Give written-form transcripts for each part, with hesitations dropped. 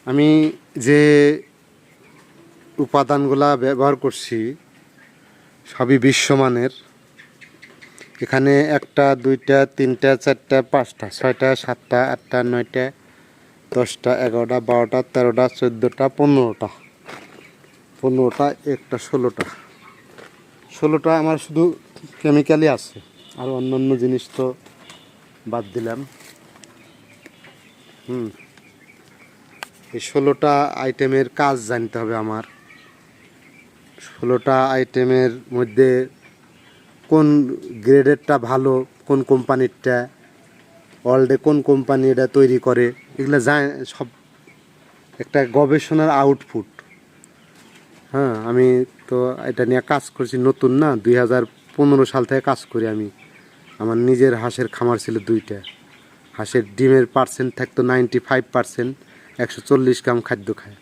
আমি যে উপাদানগুলা ব্যবহার করছি সবই বিশ্বমানের। এখানে 1টা 2টা 3টা 4টা 5টা 6টা 7টা 8টা 9টা 10টা 11টা 12টা 13টা 14টা 15টা 15টা একটা 16টা আমার শুধু কেমিক্যালই আছে, আর অন্যান্য জিনিস তো বাদ দিলাম। এই 16টা আইটেমের কাজ জানতে হবে আমার। 16টা আইটেমের মধ্যে কোন গ্রেডেরটা ভালো, কোন কোম্পানিরটা, ওয়ার্ল্ডে কোন কোম্পানি এটা তৈরি করে, এগুলো সব একটা গবেষণার আউটপুট। হ্যাঁ, আমি তো এটা নিয়ে কাজ করছি, নতুন না, 2015 সাল থেকে কাজ করি আমি। আমার নিজের হাঁসের খামার ছিল 2টা। হাঁসের ডিমের পার্সেন্ট থাকতো 95%, 140 গ্রাম খাদ্য খায়।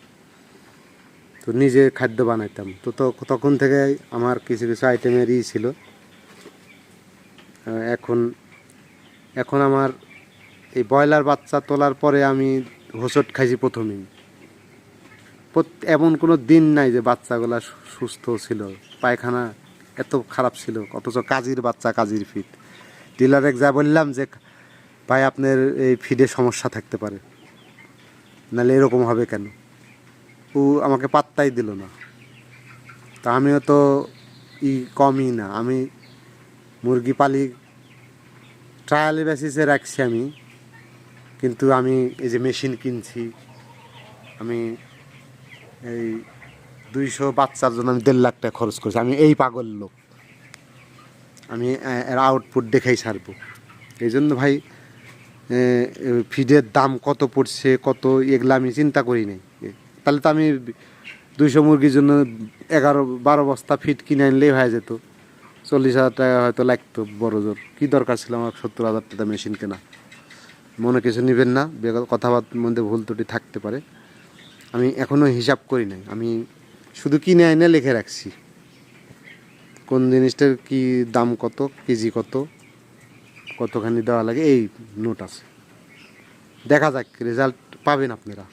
তো নিজে খাদ্য বানাইতাম। তো তখন থেকে আমার কিছু কিছু আইটেমের ছিল। এখন আমার এই ব্রয়লার বাচ্চা তোলার পরে আমি হোঁচট খাইছি প্রথমেই। এমন কোনো দিন নাই যে বাচ্চাগুলা সুস্থ ছিল, পায়খানা এত খারাপ ছিল, অথচ কাজীর বাচ্চা, কাজীর ফিড। ডিলারে যা বললাম যে ভাই আপনার এই ফিডে সমস্যা থাকতে পারে, নাহলে এরকম হবে কেন, ও আমাকে পাত্তাই দিল না। তা আমিও তো কমই না, আমি মুরগি পালি ট্রায়াল বেসিসে রাখছি আমি। কিন্তু আমি এই যে মেশিন কিনছি, আমি এই 200 বাচ্চার জন্য আমি 1.5 লাখ টাকা খরচ করছি। আমি এই পাগল লোক, আমি এর আউটপুট দেখাই ছাড়বো। এই জন্য ভাই ফিডের দাম কত পড়ছে, কত, এগুলো আমি চিন্তা করি নাই। তাহলে তো আমি 200 মুরগির জন্য 11-12 বস্তা ফিড কিনে আনলেই হয়ে যেত। 40,000 টাকা হয়তো লাগতো বড় জোর। কী দরকার ছিল আমার 70,000 টাকা মেশিন কেনা? মনে কিছু নেবেন না, কথাবার্তার মধ্যে ভুল ত্রুটি থাকতে পারে। আমি এখনও হিসাব করি নাই, আমি শুধু কিনে এনে লিখে রাখছি কোন জিনিসটার কি দাম, কত কেজি, কতখানি দেওয়া লাগে, এই নোট আছে। দেখা যাক, রেজাল্ট পাবেন আপনারা।